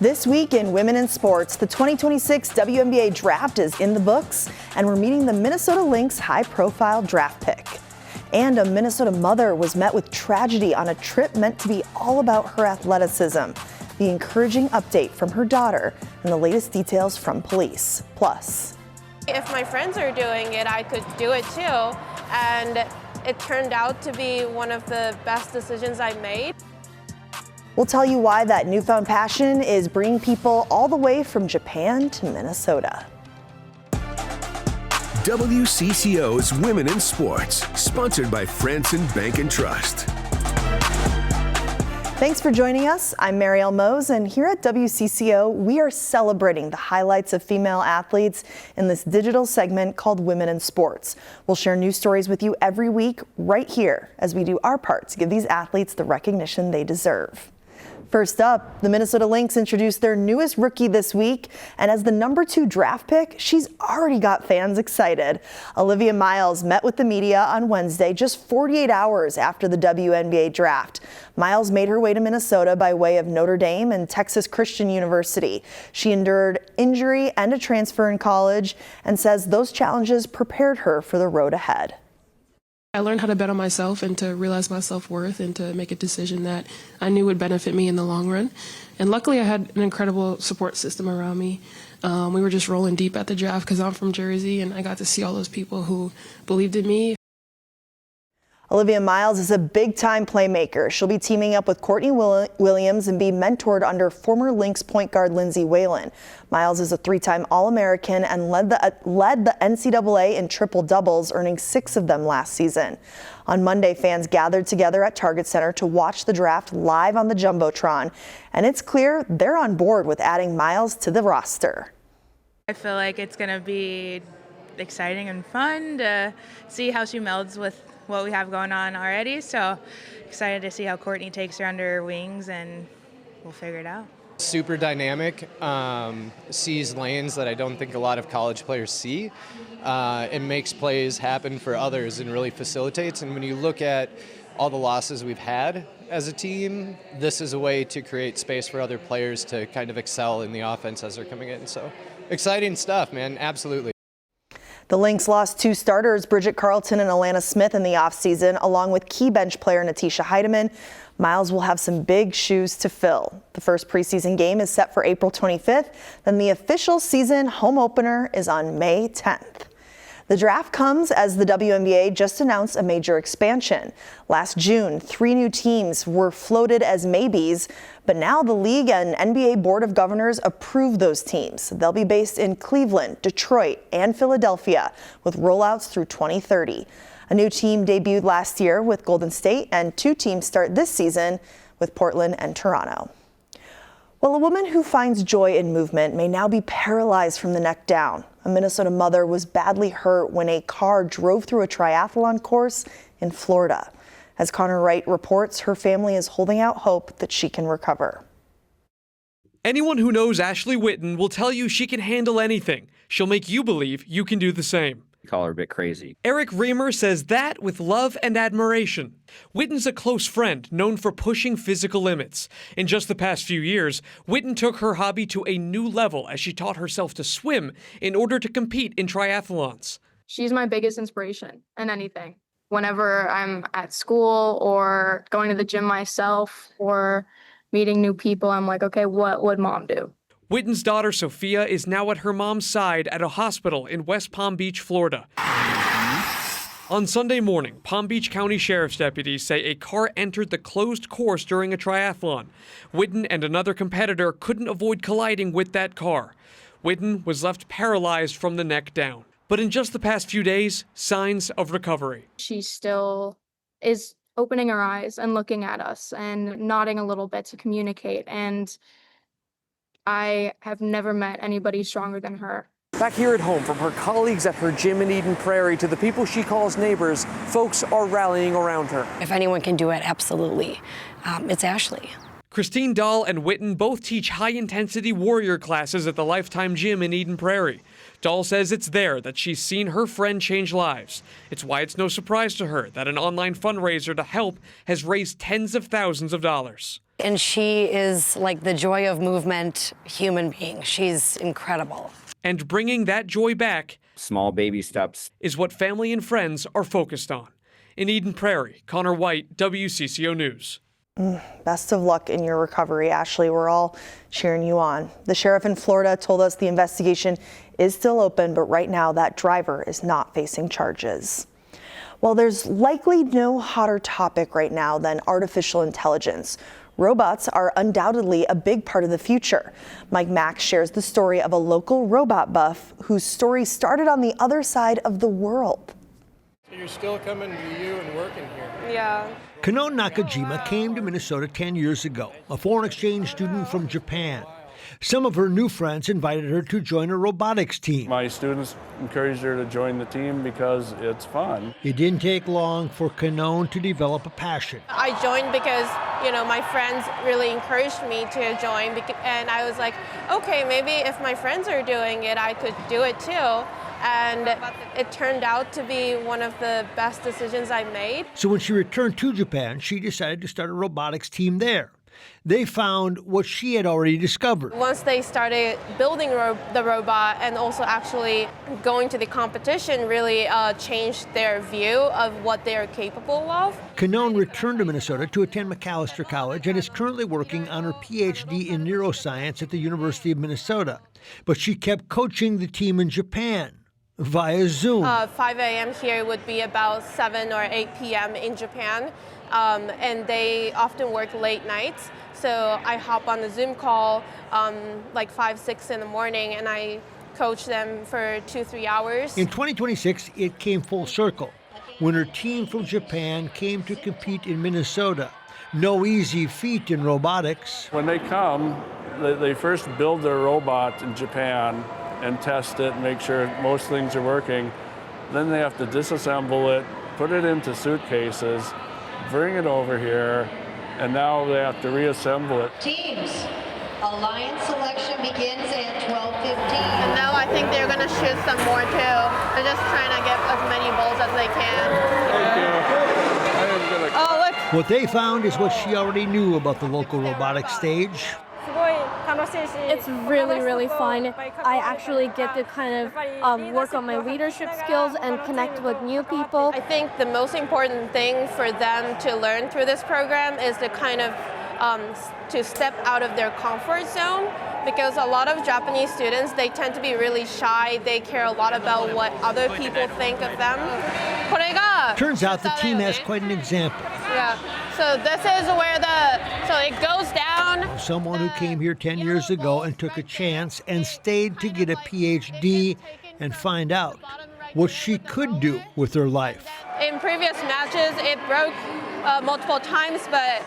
This week in Women in Sports, the 2026 WNBA draft is in the books, and we're meeting the Minnesota Lynx high-profile draft pick. And a Minnesota mother was met with tragedy on a trip meant to be all about her athleticism. The encouraging update from her daughter and the latest details from police. Plus, if my friends are doing it, I could do it too. And it turned out to be one of the best decisions I made. We'll tell you why that newfound passion is bringing people all the way from Japan to Minnesota. WCCO's Women in Sports, sponsored by Franson Bank and Trust. Thanks for joining us. I'm Marielle Mohs, and here at WCCO, we are celebrating the highlights of female athletes in this digital segment called Women in Sports. We'll share news stories with you every week right here as we do our part to give these athletes the recognition they deserve. First up, the Minnesota Lynx introduced their newest rookie this week, and as the #2 draft pick, she's already got fans excited. Olivia Miles met with the media on Wednesday, just 48 hours after the WNBA draft. Miles made her way to Minnesota by way of Notre Dame and Texas Christian University. She endured injury and a transfer in college and says those challenges prepared her for the road ahead. I learned how to bet on myself and to realize my self-worth and to make a decision that I knew would benefit me in the long run. And luckily I had an incredible support system around me. We were just rolling deep at the draft because I'm from Jersey, and I got to see all those people who believed in me. Olivia Miles is a big-time playmaker. She'll be teaming up with Courtney Williams and be mentored under former Lynx point guard Lindsay Whalen. Miles is a 3-time All-American and led the NCAA in triple doubles, earning 6 of them last season. On Monday, fans gathered together at Target Center to watch the draft live on the Jumbotron, and it's clear they're on board with adding Miles to the roster. I feel like it's going to be exciting and fun to see how she melds with what we have going on already. So excited to see how Courtney takes her under her wings, and we'll figure it out. Super dynamic, sees lanes that I don't think a lot of college players see, and makes plays happen for others and really facilitates. And when you look at all the losses we've had as a team, this is a way to create space for other players to kind of excel in the offense as they're coming in. So exciting stuff, man, absolutely. The Lynx lost 2 starters, Bridget Carlton and Alana Smith, in the offseason, along with key bench player Natisha Heidemann. Miles will have some big shoes to fill. The first preseason game is set for April 25th. Then the official season home opener is on May 10th. The draft comes as the WNBA just announced a major expansion. Last June, 3 new teams were floated as maybes, but now the league and NBA Board of Governors approved those teams. They'll be based in Cleveland, Detroit, and Philadelphia, with rollouts through 2030. A new team debuted last year with Golden State, and 2 teams start this season with Portland and Toronto. Well, a woman who finds joy in movement may now be paralyzed from the neck down. A Minnesota mother was badly hurt when a car drove through a triathlon course in Florida. As Connor Wright reports, her family is holding out hope that she can recover. Anyone who knows Ashley Witten will tell you she can handle anything. She'll make you believe you can do the same. Call her a bit crazy. Eric Reamer says that with love and admiration. Witten's a close friend known for pushing physical limits. In just the past few years, Witten took her hobby to a new level as she taught herself to swim in order to compete in triathlons. She's my biggest inspiration in anything. Whenever I'm at school or going to the gym myself or meeting new people, I'm like, okay, what would mom do? Witten's daughter, Sophia, is now at her mom's side at a hospital in West Palm Beach, Florida. On Sunday morning, Palm Beach County Sheriff's deputies say a car entered the closed course during a triathlon. Witten and another competitor couldn't avoid colliding with that car. Witten was left paralyzed from the neck down. But in just the past few days, signs of recovery. She still is opening her eyes and looking at us and nodding a little bit to communicate, and I have never met anybody stronger than her. Back here at home, from her colleagues at her gym in Eden Prairie to the people she calls neighbors, folks are rallying around her. If anyone can do it, absolutely, it's Ashley. Christine Dahl and Witten both teach high-intensity warrior classes at the Lifetime Gym in Eden Prairie. Dahl says it's there that she's seen her friend change lives. It's why it's no surprise to her that an online fundraiser to help has raised tens of thousands of dollars. And she is like the joy of movement human being. She's incredible. And bringing that joy back, small baby steps, is what family and friends are focused on. In Eden Prairie, Connor White, WCCO News. Best of luck in your recovery, Ashley. We're all cheering you on. The sheriff in Florida told us the investigation is still open, but right now that driver is not facing charges. Well, there's likely no hotter topic right now than artificial intelligence. Robots are undoubtedly a big part of the future. Mike Max shares the story of a local robot buff whose story started on the other side of the world. So you're still coming to you and working here? Yeah. Kanon Nakajima came to Minnesota 10 years ago, a foreign exchange student from Japan. Some of her new friends invited her to join a robotics team. My students encouraged her to join the team because it's fun. It didn't take long for Kanon to develop a passion. I joined because, my friends really encouraged me to join, and I was like, okay, maybe if my friends are doing it, I could do it too. And it turned out to be one of the best decisions I made. So when she returned to Japan, she decided to start a robotics team there. They found what she had already discovered. Once they started building the robot and also actually going to the competition really changed their view of what they are capable of. Kanon returned to Minnesota to attend McAllister College and is currently working on her PhD in neuroscience at the University of Minnesota. But she kept coaching the team in Japan via Zoom. 5 a.m. here would be about 7 or 8 p.m. in Japan. And they often work late nights. So I hop on the Zoom call like 5, 6 in the morning, and I coach them for 2-3 hours. In 2026, it came full circle when her team from Japan came to compete in Minnesota. No easy feat in robotics. When they come, they first build their robot in Japan and test it and make sure most things are working. Then they have to disassemble it, put it into suitcases, bring it over here, and now they have to reassemble it. Teams, alliance selection begins at 12:15. And now I think they're going to shoot some more too. They're just trying to get as many balls as they can. Thank you. Oh, look. What they found is what she already knew about the local robotics stage. It's really, really fun. I actually get to kind of work on my leadership skills and connect with new people. I think the most important thing for them to learn through this program is to kind of to step out of their comfort zone, because a lot of Japanese students, they tend to be really shy. They care a lot about what other people think of them. Turns out the team has quite an example. Yeah, so this is where so it goes down. Someone who came here 10 years ago and took a chance and stayed to get a PhD and find out what she could do with her life. In previous matches, it broke multiple times, but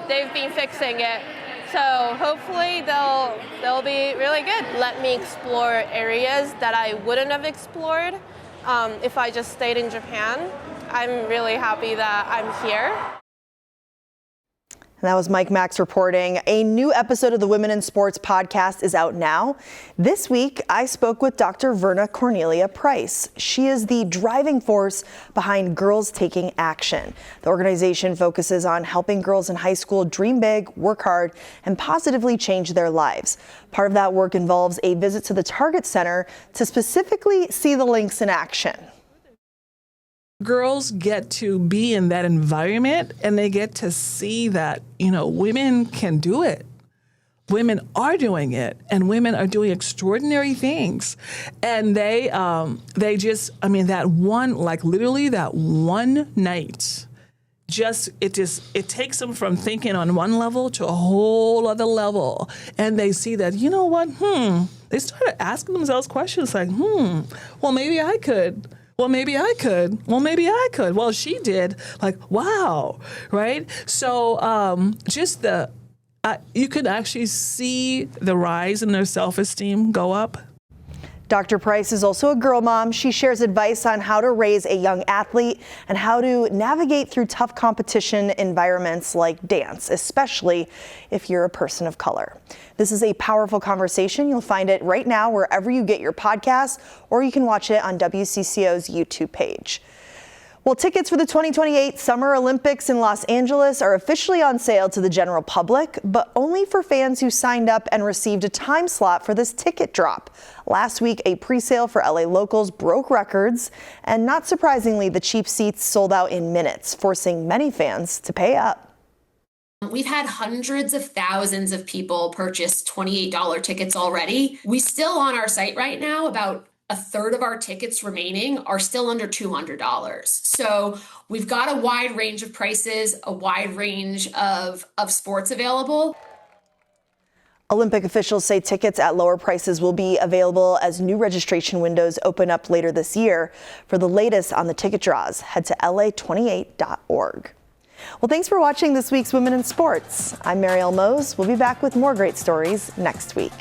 they've been fixing it. So hopefully they'll be really good. Let me explore areas that I wouldn't have explored if I just stayed in Japan. I'm really happy that I'm here. And that was Mike Max reporting. A new episode of the Women in Sports podcast is out now. This week, I spoke with Dr. Verna Cornelia Price. She is the driving force behind Girls Taking Action. The organization focuses on helping girls in high school dream big, work hard, and positively change their lives. Part of that work involves a visit to the Target Center to specifically see the Lynx in action. Girls get to be in that environment and they get to see that, women can do it. Women are doing it, and women are doing extraordinary things. And they just, that one, like literally that one night, it takes them from thinking on one level to a whole other level. And they see that, they started asking themselves questions like, well, maybe I could. Well, maybe I could. Well, maybe I could. Well, she did. Like, wow, right? So you could actually see the rise in their self-esteem go up. Dr. Price is also a girl mom. She shares advice on how to raise a young athlete and how to navigate through tough competition environments like dance, especially if you're a person of color. This is a powerful conversation. You'll find it right now wherever you get your podcasts, or you can watch it on WCCO's YouTube page. Well, tickets for the 2028 Summer Olympics in Los Angeles are officially on sale to the general public, but only for fans who signed up and received a time slot for this ticket drop. Last week, a pre-sale for LA locals broke records, and not surprisingly, the cheap seats sold out in minutes, forcing many fans to pay up. We've had hundreds of thousands of people purchase $28 tickets already. We still on our site right now, about a third of our tickets remaining are still under $200. So we've got a wide range of prices, a wide range of sports available. Olympic officials say tickets at lower prices will be available as new registration windows open up later this year. For the latest on the ticket draws, head to la28.org. Well, thanks for watching this week's Women in Sports. I'm Marielle Mohs. We'll be back with more great stories next week.